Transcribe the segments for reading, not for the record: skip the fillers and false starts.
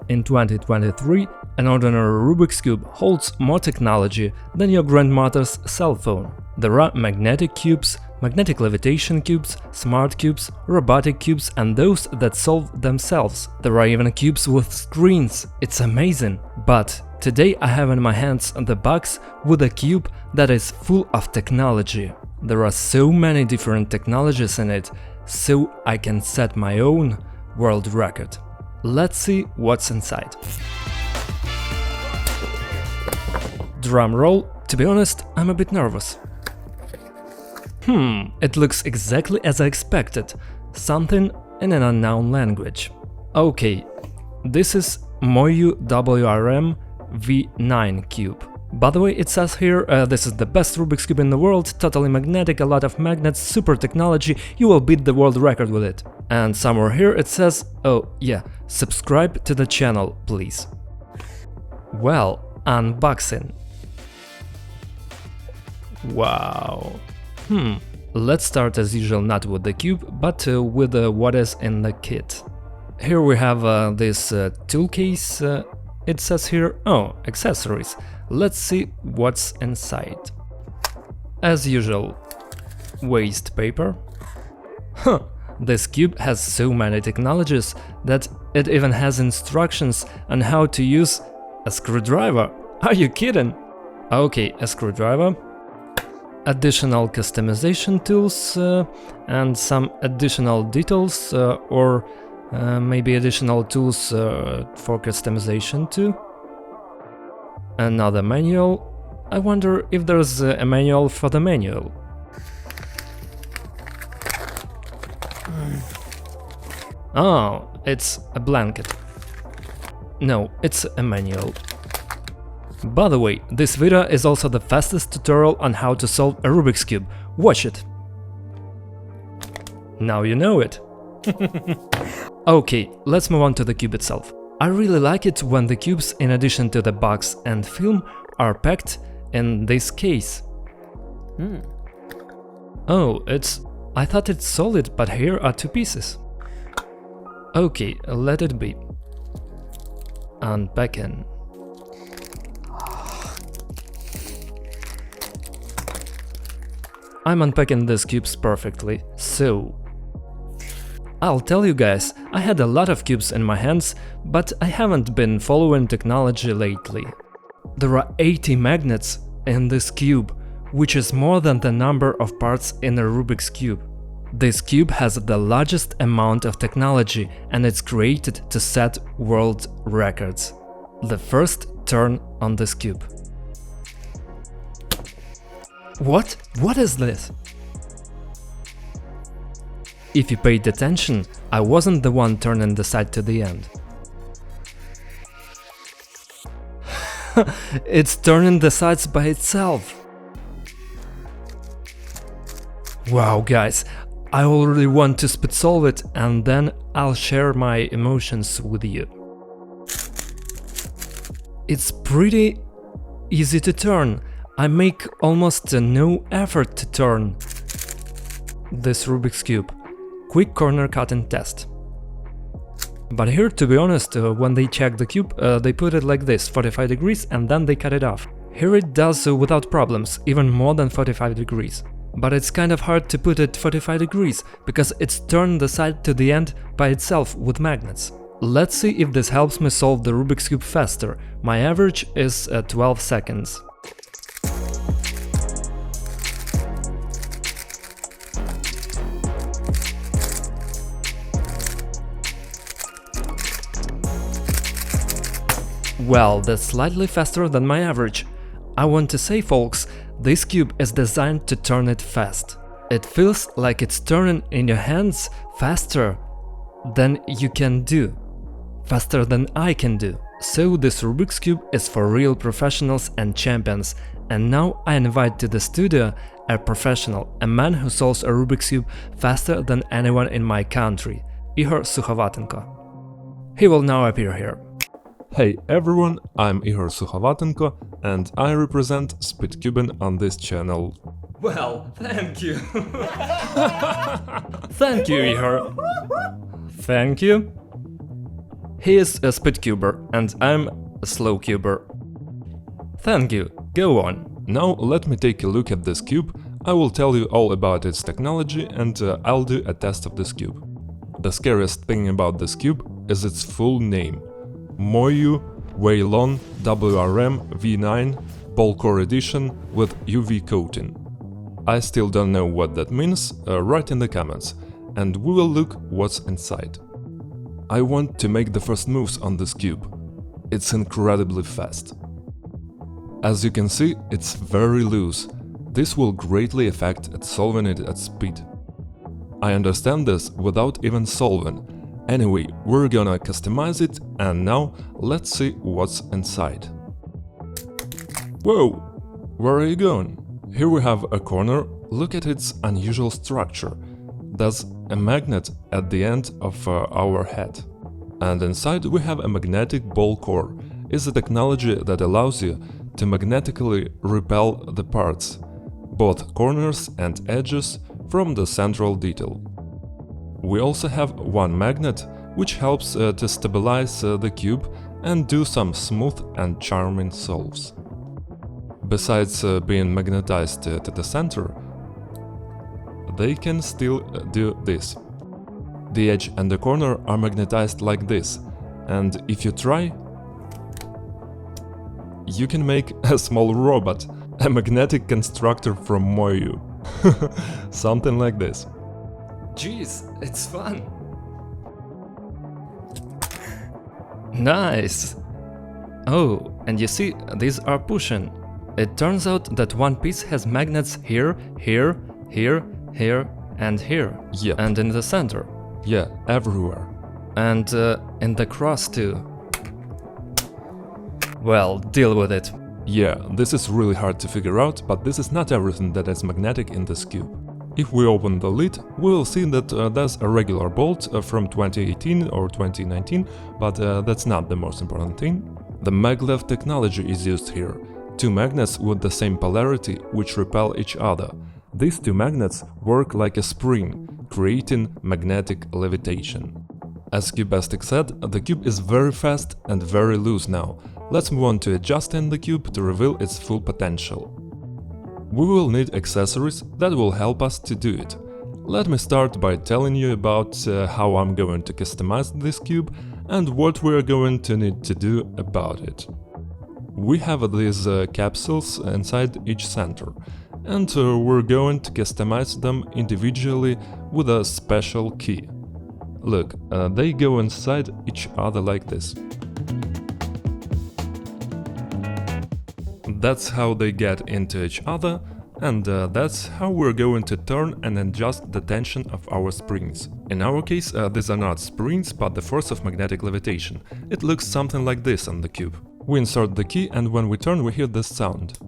in 2023, an ordinary Rubik's Cube holds more technology than your grandmother's cell phone. There are magnetic cubes, magnetic levitation cubes, smart cubes, robotic cubes, and those that solve themselves. There are even cubes with screens. It's amazing. But today I have in my hands the box with a cube that is full of technology. There are so many different technologies in it, so I can set my own world record. Let's see what's inside. Drum roll. To be honest, I'm a bit nervous. It looks exactly as I expected. Something in an unknown language. Okay, this is MoYu WRMv9 cube. By the way, it says here, this is the best Rubik's Cube in the world, totally magnetic, a lot of magnets, super technology, you will beat the world record with it. And somewhere here it says, oh yeah, subscribe to the channel, please. Well, unboxing. Wow. Let's start as usual not with the cube, but with what is in the kit. Here we have this tool case. It says here, oh, accessories. Let's see what's inside. As usual, waste paper. This cube has so many technologies that it even has instructions on how to use a screwdriver. Are you kidding? Okay, a screwdriver. Additional customization tools and some additional details or maybe additional tools for customization too. Another manual. I wonder if there's a manual for the manual. Oh, it's a blanket. No, it's a manual. By the way, this video is also the fastest tutorial on how to solve a Rubik's Cube. Watch it! Now you know it! Okay, let's move on to the cube itself. I really like it when the cubes, in addition to the box and film, are packed in this case. Oh, I thought it's solid, but here are two pieces. Okay, let it be. Unpacking. I'm unpacking these cubes perfectly, so... I'll tell you guys, I had a lot of cubes in my hands, but I haven't been following technology lately. There are 80 magnets in this cube, which is more than the number of parts in a Rubik's Cube. This cube has the largest amount of technology and it's created to set world records. The first turn on this cube. What? What is this? If you paid attention, I wasn't the one turning the side to the end. It's turning the sides by itself. Wow, guys, I already want to speed solve it and then I'll share my emotions with you. It's pretty easy to turn. I make almost no effort to turn this Rubik's Cube. Quick corner cutting test. But here, to be honest, when they check the cube, they put it like this, 45 degrees, and then they cut it off. Here it does so without problems, even more than 45 degrees. But it's kind of hard to put it 45 degrees, because it's turned the side to the end by itself with magnets. Let's see if this helps me solve the Rubik's Cube faster. My average is 12 seconds. Well, that's slightly faster than my average. I want to say, folks, this cube is designed to turn it fast. It feels like it's turning in your hands faster than you can do, faster than I can do. So this Rubik's Cube is for real professionals and champions. And now I invite to the studio a professional, a man who solves a Rubik's Cube faster than anyone in my country, Ihor Suchovatenko. He will now appear here. Hey everyone, I'm Ihor Suchovatenko and I represent Speedcubing on this channel. Well, thank you. Thank you, Ihor. Thank you. He is a speed cuber and I'm a slow cuber. Thank you, go on. Now let me take a look at this cube. I will tell you all about its technology and I'll do a test of this cube. The scariest thing about this cube is its full name. MoYu WRMv9 Ball Core Edition with UV coating. I still don't know what that means, write in the comments, and we will look what's inside. I want to make the first moves on this cube. It's incredibly fast. As you can see, it's very loose. This will greatly affect at solving it at speed. I understand this without even solving. Anyway, we're gonna customize it, and now let's see what's inside. Whoa! Where are you going? Here we have a corner. Look at its unusual structure. There's a magnet at the end of our head. And inside we have a magnetic ball core. It's a technology that allows you to magnetically repel the parts, both corners and edges, from the central detail. We also have one magnet, which helps to stabilize the cube and do some smooth and charming solves. Besides being magnetized to the center, they can still do this. The edge and the corner are magnetized like this, and if you try, you can make a small robot, a magnetic constructor from MoYu. Something like this. Jeez, it's fun. Nice. Oh, and you see, these are pushing. It turns out that one piece has magnets here, here, here, here, and here. Yep. And in the center. Yeah, everywhere. And in the cross too. Well, deal with it. Yeah, this is really hard to figure out, but this is not everything that is magnetic in this cube. If we open the lid, we will see that there's a regular bolt from 2018 or 2019, but that's not the most important thing. The maglev technology is used here. Two magnets with the same polarity which repel each other. These two magnets work like a spring, creating magnetic levitation. As CUBASTIC said, the cube is very fast and very loose now. Let's move on to adjusting the cube to reveal its full potential. We will need accessories that will help us to do it. Let me start by telling you about how I'm going to customize this cube and what we are going to need to do about it. We have these capsules inside each center, and we're going to customize them individually with a special key. Look, they go inside each other like this. That's how they get into each other, and that's how we're going to turn and adjust the tension of our springs. In our case, these are not springs, but the force of magnetic levitation. It looks something like this on the cube. We insert the key, and when we turn, we hear this sound.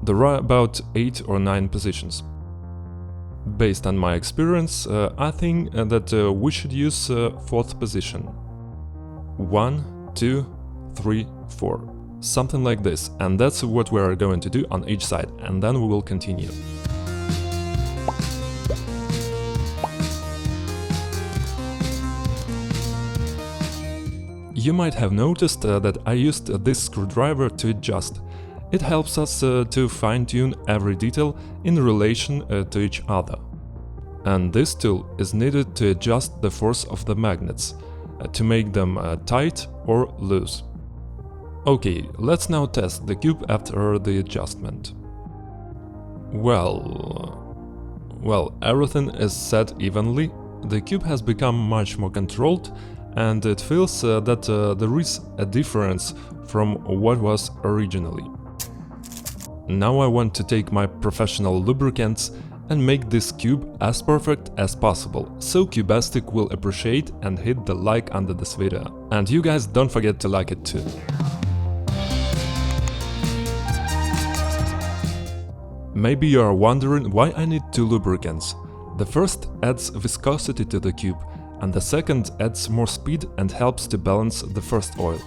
There are about 8 or 9 positions. Based on my experience, I think that we should use 4th position. 1, 2, 3, 4. Something like this, and that's what we are going to do on each side, and then we will continue. You might have noticed that I used this screwdriver to adjust. It helps us to fine-tune every detail in relation to each other. And this tool is needed to adjust the force of the magnets, to make them tight or loose. Okay, let's now test the cube after the adjustment. Well, everything is set evenly, the cube has become much more controlled, and it feels that there is a difference from what was originally. Now I want to take my professional lubricants and make this cube as perfect as possible, so CUBASTIC will appreciate and hit the like under this video. And you guys don't forget to like it too. Maybe you are wondering why I need 2 lubricants. The first adds viscosity to the cube, and the second adds more speed and helps to balance the first oil.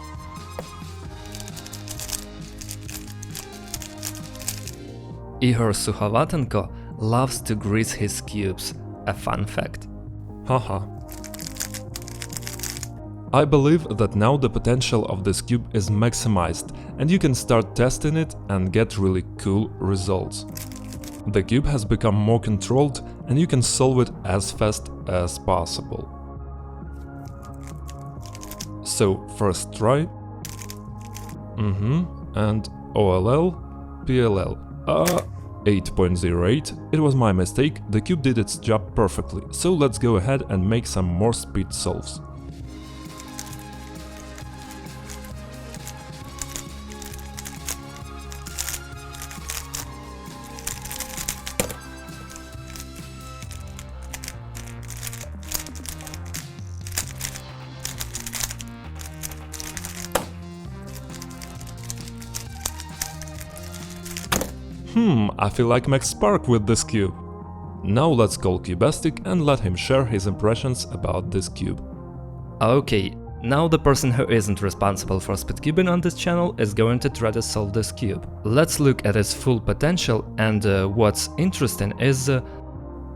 Ihor loves to grease his cubes, a fun fact. Haha, I believe that now the potential of this cube is maximized and you can start testing it and get really cool results. The cube has become more controlled and you can solve it as fast as possible. So first try, and OLL, PLL, 8.08, it was my mistake, the cube did its job perfectly, so let's go ahead and make some more speed solves. I feel like Max Spark with this cube. Now let's call Cubastic and let him share his impressions about this cube. Okay, now the person who isn't responsible for speedcubing on this channel is going to try to solve this cube. Let's look at its full potential, and what's interesting is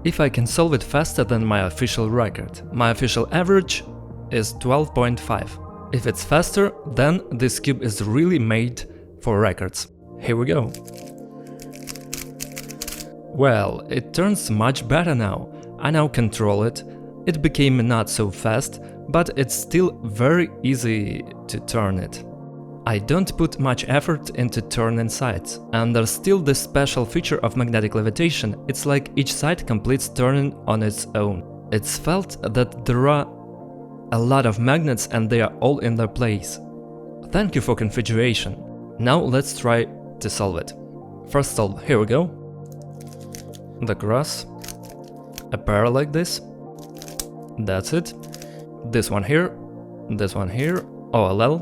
if I can solve it faster than my official record. My official average is 12.5. If it's faster, then this cube is really made for records. Here we go. Well, it turns much better now. I now control it. It became not so fast, but it's still very easy to turn it. I don't put much effort into turning sides, and there's still this special feature of magnetic levitation. It's like each side completes turning on its own. It's felt that there are a lot of magnets and they are all in their place. Thank you for configuration. Now let's try to solve it. First solve, here we go. The cross, a pair like this, that's it, this one here, OLL,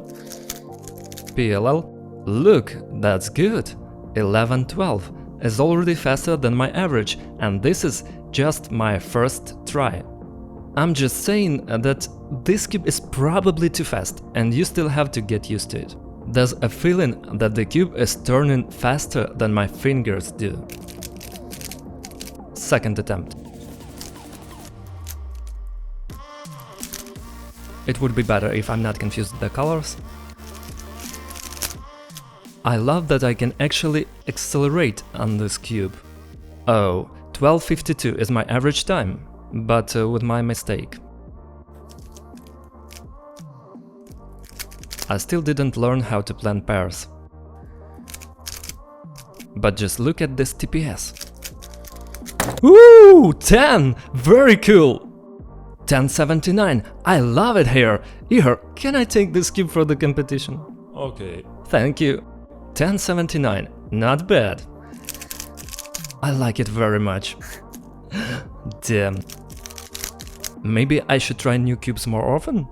PLL, look, that's good, 11-12 is already faster than my average, and this is just my first try. I'm just saying that this cube is probably too fast, and you still have to get used to it. There's a feeling that the cube is turning faster than my fingers do. Second attempt. It would be better if I'm not confused with the colors. I love that I can actually accelerate on this cube. Oh, 12:52 is my average time, but with my mistake. I still didn't learn how to plan pairs. But just look at this TPS. Woo! 10! Very cool! 1079, I love it here! Ihor, can I take this cube for the competition? Okay. Thank you. 1079, not bad. I like it very much. Damn. Maybe I should try new cubes more often?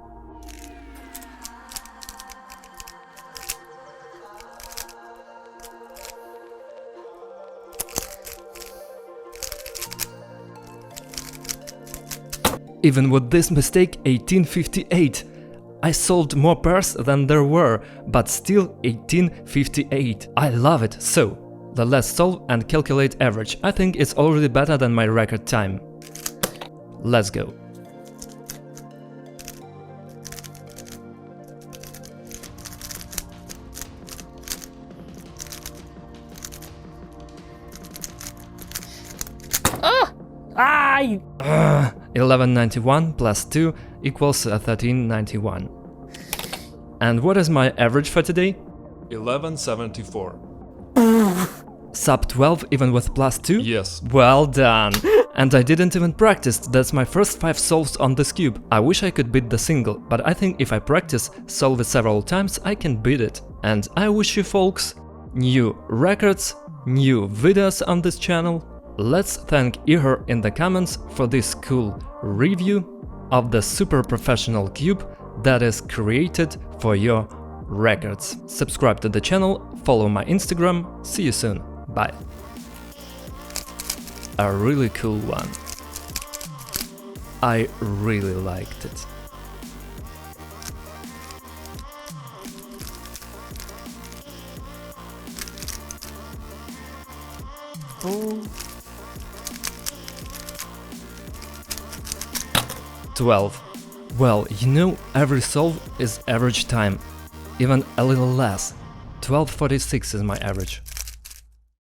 Even with this mistake, 1858. I solved more pairs than there were, but still 1858. I love it. So, let's solve and calculate average. I think it's already better than my record time. Let's go. Ai! 1191 plus 2 equals 1391. And what is my average for today? 1174. Sub 12 even with plus 2? Yes. Well done! And I didn't even practice, that's my first 5 solves on this cube. I wish I could beat the single, but I think if I practice, solve it several times, I can beat it. And I wish you folks new records, new videos on this channel. Let's thank Ihor in the comments for this cool review of the super professional cube that is created for your records. Subscribe to the channel, follow my Instagram, see you soon, bye. A really cool one. I really liked it. Oh. 12. Well, you know, every solve is average time, even a little less. 12:46 is my average.